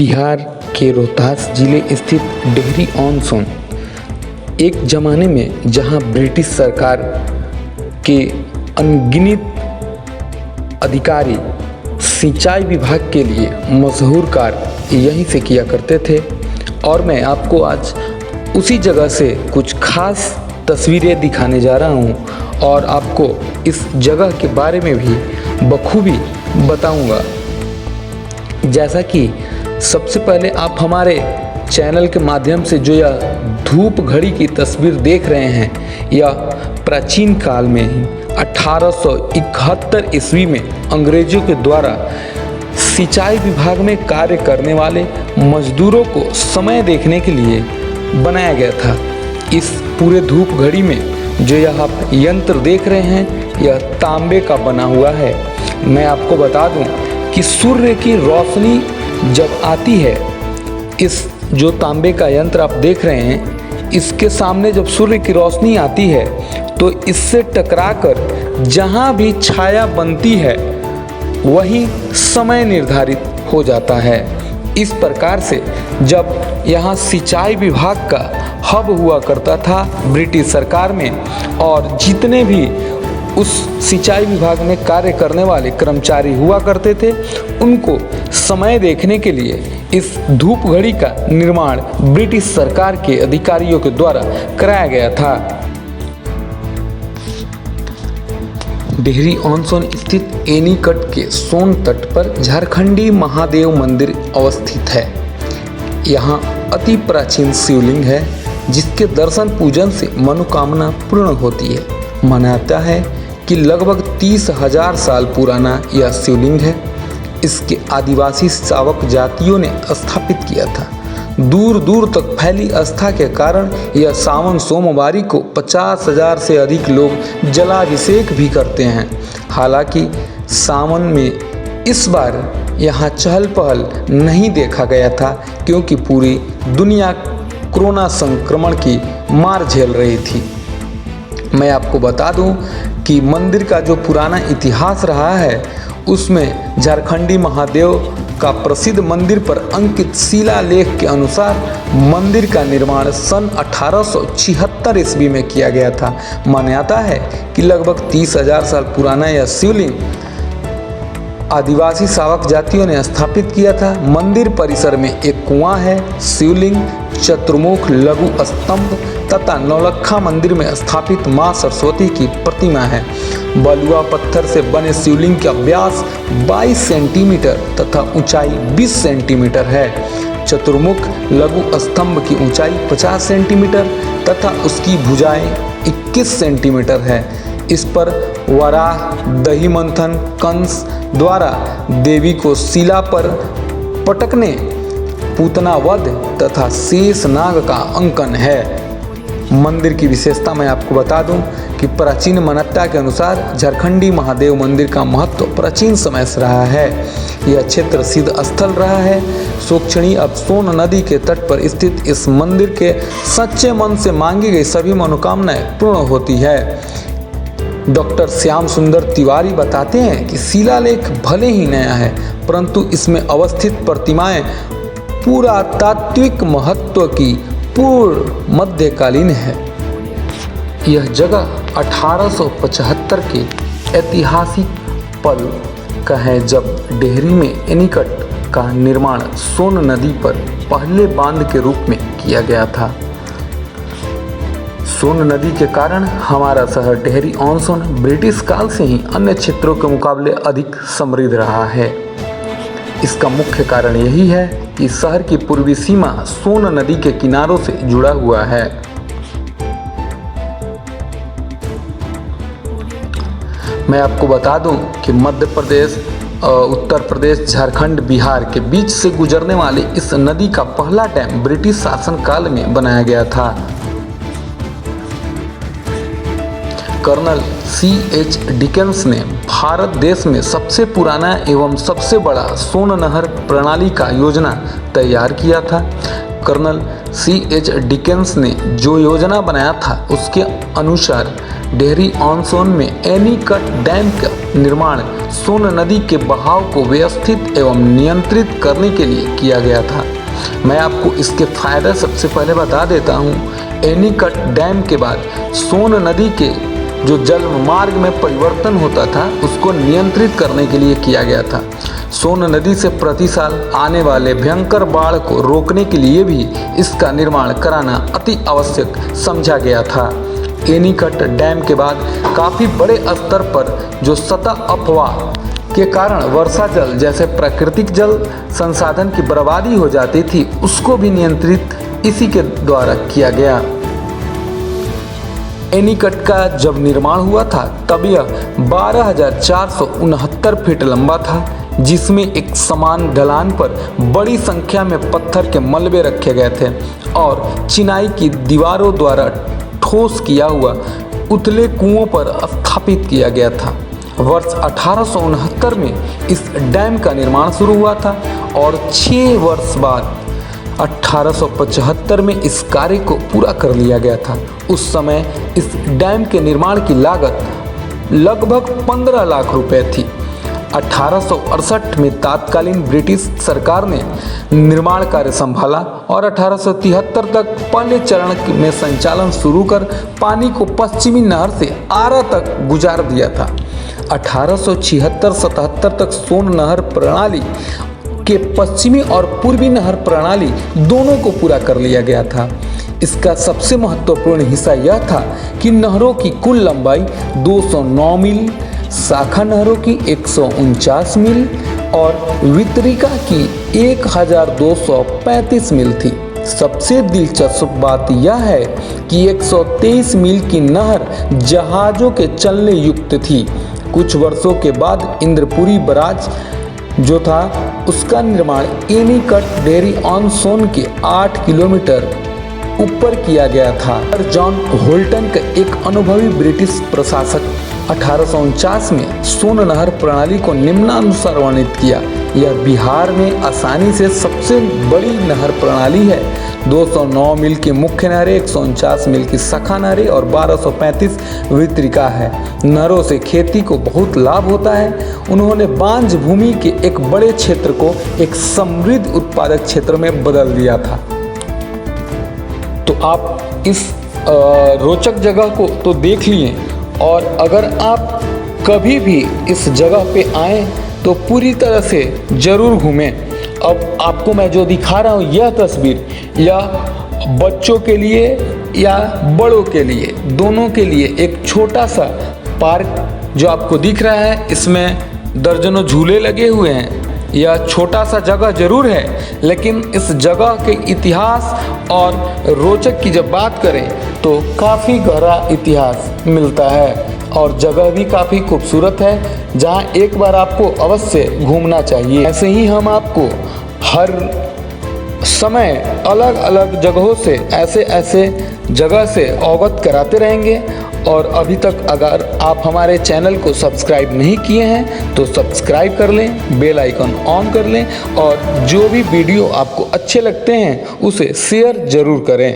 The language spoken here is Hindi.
बिहार के रोहतास जिले स्थित डेहरी ऑन सोन एक ज़माने में जहां ब्रिटिश सरकार के अनगिनत अधिकारी सिंचाई विभाग के लिए मशहूर कार्य यहीं से किया करते थे। और मैं आपको आज उसी जगह से कुछ खास तस्वीरें दिखाने जा रहा हूं और आपको इस जगह के बारे में भी बखूबी बताऊंगा। जैसा कि सबसे पहले आप हमारे चैनल के माध्यम से जो यह धूप घड़ी की तस्वीर देख रहे हैं, यह प्राचीन काल में ही 1871 ईस्वी में अंग्रेजों के द्वारा सिंचाई विभाग में कार्य करने वाले मजदूरों को समय देखने के लिए बनाया गया था। इस पूरे धूप घड़ी में जो यह आप यंत्र देख रहे हैं, यह तांबे का बना हुआ है। मैं आपको बता दूं कि सूर्य की रोशनी जब आती है, इस जो तांबे का यंत्र आप देख रहे हैं, इसके सामने जब सूर्य की रोशनी आती है तो इससे टकराकर जहाँ भी छाया बनती है वही समय निर्धारित हो जाता है। इस प्रकार से जब यहाँ सिंचाई विभाग का हब हुआ करता था ब्रिटिश सरकार में, और जितने भी उस सिंचाई विभाग में कार्य करने वाले कर्मचारी हुआ करते थे, उनको समय देखने के लिए इस धूप घड़ी का निर्माण ब्रिटिश सरकार के अधिकारियों के द्वारा कराया गया था। डेहरी ऑन सोन स्थित एनीकट के सोन तट पर झारखंडी महादेव मंदिर अवस्थित है। यहाँ अति प्राचीन शिवलिंग है जिसके दर्शन पूजन से मनोकामना पूर्ण होती है। माना जाता है कि लगभग 30,000 साल पुराना यह शिवलिंग है। इसके आदिवासी शावक जातियों ने स्थापित किया था। दूर दूर तक फैली आस्था के कारण यह सावन सोमवारी को 50,000 से अधिक लोग जलाभिषेक भी करते हैं। हालांकि सावन में इस बार यहाँ चहल पहल नहीं देखा गया था, क्योंकि पूरी दुनिया कोरोना संक्रमण की मार झेल रही थी। मैं आपको बता दूं कि मंदिर का जो पुराना इतिहास रहा है, उसमें झारखंडी महादेव का प्रसिद्ध मंदिर पर अंकित शिलालेख के अनुसार मंदिर का निर्माण सन 1876 ईस्वी में किया गया था। माना जाता है कि लगभग 30,000 साल पुराना यह शिवलिंग आदिवासी शावक जातियों ने स्थापित किया था। मंदिर परिसर में एक कुआं है, शिवलिंग, चतुर्मुख लघु स्तंभ तथा नौलखा मंदिर में स्थापित मां सरस्वती की प्रतिमा है। बलुआ पत्थर से बने शिवलिंग का व्यास 22 सेंटीमीटर तथा ऊंचाई 20 सेंटीमीटर है। चतुर्मुख लघु स्तंभ की ऊंचाई 50 सेंटीमीटर तथा उसकी भुजाएं 21 सेंटीमीटर है। इस पर वराह, दही मंथन, कंस द्वारा देवी को शिला पर पटकने, पूतना वध तथा शेष नाग का अंकन है। मंदिर की विशेषता मैं आपको बता दूं कि प्राचीन मान्यता के अनुसार झारखंडी महादेव मंदिर का महत्व प्राचीन समय से रहा है। यह क्षेत्र सिद्ध स्थल रहा है। सोक्षणी अब सोन नदी के तट पर स्थित इस मंदिर के सच्चे मन से मांगी गई सभी मनोकामनाएं पूर्ण होती है। डॉक्टर श्याम सुंदर तिवारी बताते हैं कि शिलालेख भले ही नया है, परंतु इसमें अवस्थित प्रतिमाएं पुरातात्विक महत्व की पूर्व मध्यकालीन है। यह जगह 1875 के ऐतिहासिक पल का है, जब डेहरी में एनीकट का निर्माण सोन नदी पर पहले बांध के रूप में किया गया था। सोन नदी के कारण हमारा शहर डेहरी ऑन सोन ब्रिटिश काल से ही अन्य क्षेत्रों के मुकाबले अधिक समृद्ध रहा है। इसका मुख्य कारण यही है कि शहर की पूर्वी सीमा सोन नदी के किनारों से जुड़ा हुआ है। मैं आपको बता दूं कि मध्य प्रदेश, उत्तर प्रदेश, झारखंड, बिहार के बीच से गुजरने वाली इस नदी का पहला डैम ब्रिटिश शासनकाल में बनाया गया था। Colonel C.H. डिकेंस ने भारत देश में सबसे पुराना एवं सबसे बड़ा सोन नहर प्रणाली का योजना तैयार किया था। Colonel C.H. डिकेंस ने जो योजना बनाया था उसके अनुसार डेहरी ऑन सोन में एनीकट डैम का निर्माण सोन नदी के बहाव को व्यवस्थित एवं नियंत्रित करने के लिए किया गया था। मैं आपको इसके फायदे सबसे पहले बता देता हूँ। एनीकट डैम के बाद सोन नदी के जो जल मार्ग में परिवर्तन होता था उसको नियंत्रित करने के लिए किया गया था। सोन नदी से प्रति साल आने वाले भयंकर बाढ़ को रोकने के लिए भी इसका निर्माण कराना अति आवश्यक समझा गया था। एनीकट डैम के बाद काफ़ी बड़े स्तर पर जो सतह अफवाह के कारण वर्षा जल जैसे प्राकृतिक जल संसाधन की बर्बादी हो जाती थी उसको भी नियंत्रित इसी के द्वारा किया गया। एनीकट का जब निर्माण हुआ था तब यह 12,469 फीट लंबा था, जिसमें एक समान ढलान पर बड़ी संख्या में पत्थर के मलबे रखे गए थे और चिनाई की दीवारों द्वारा ठोस किया हुआ उथले कुओं पर स्थापित किया गया था। वर्ष 1869 में इस डैम का निर्माण शुरू हुआ था और 6 वर्ष बाद 1875 में इस कार्य को पूरा कर लिया गया था। उस समय इस डैम के निर्माण की लागत लगभग 15 लाख रुपए थी। 1868 में तत्कालीन ब्रिटिश सरकार ने निर्माण कार्य संभाला और 1873 तक पहले चरण में संचालन शुरू कर पानी को पश्चिमी नहर से आरा तक गुजार दिया था। 1876-77 तक सोन नहर प्रणाली के पश्चिमी और पूर्वी नहर प्रणाली दोनों को पूरा कर लिया गया था। इसका सबसे महत्वपूर्ण हिस्सा यह था कि नहरों की कुल लंबाई 209 मील, शाखा नहरों की 149 मील और वितरिका की 1235 मील थी। सबसे दिलचस्प बात यह है कि 123 मील की नहर जहाज़ों के चलने युक्त थी। कुछ वर्षों के बाद इंद्रपुरी बराज जो था उसका निर्माण एनीकट डेहरी ऑन सोन के 8 किलोमीटर ऊपर किया गया था। जॉन होल्टन का एक अनुभवी ब्रिटिश प्रशासक 1849 में सोन नहर प्रणाली को निम्नानुसार वर्णित किया। यह बिहार में आसानी से सबसे बड़ी नहर प्रणाली है। 209 मील की मुख्य नहरें, 149 मील की शाखा नहरें और 1235 वितरिका है। नहरों से खेती को बहुत लाभ होता है। उन्होंने बांझ भूमि के एक बड़े क्षेत्र को एक समृद्ध उत्पादक क्षेत्र में बदल दिया था। तो आप इस रोचक जगह को तो देख लिए और अगर आप कभी भी इस जगह पे आएँ तो पूरी तरह से ज़रूर घूमें। अब आपको मैं जो दिखा रहा हूँ यह तस्वीर या बच्चों के लिए या बड़ों के लिए, दोनों के लिए एक छोटा सा पार्क जो आपको दिख रहा है, इसमें दर्जनों झूले लगे हुए हैं। यह छोटा सा जगह ज़रूर है लेकिन इस जगह के इतिहास और रोचक की जब बात करें तो काफ़ी गहरा इतिहास मिलता है और जगह भी काफ़ी खूबसूरत है जहां एक बार आपको अवश्य घूमना चाहिए। ऐसे ही हम आपको हर समय अलग अलग जगहों से ऐसे जगह से अवगत कराते रहेंगे। और अभी तक अगर आप हमारे चैनल को सब्सक्राइब नहीं किए हैं तो सब्सक्राइब कर लें, बेल आइकन ऑन कर लें और जो भी वीडियो आपको अच्छे लगते हैं उसे शेयर ज़रूर करें।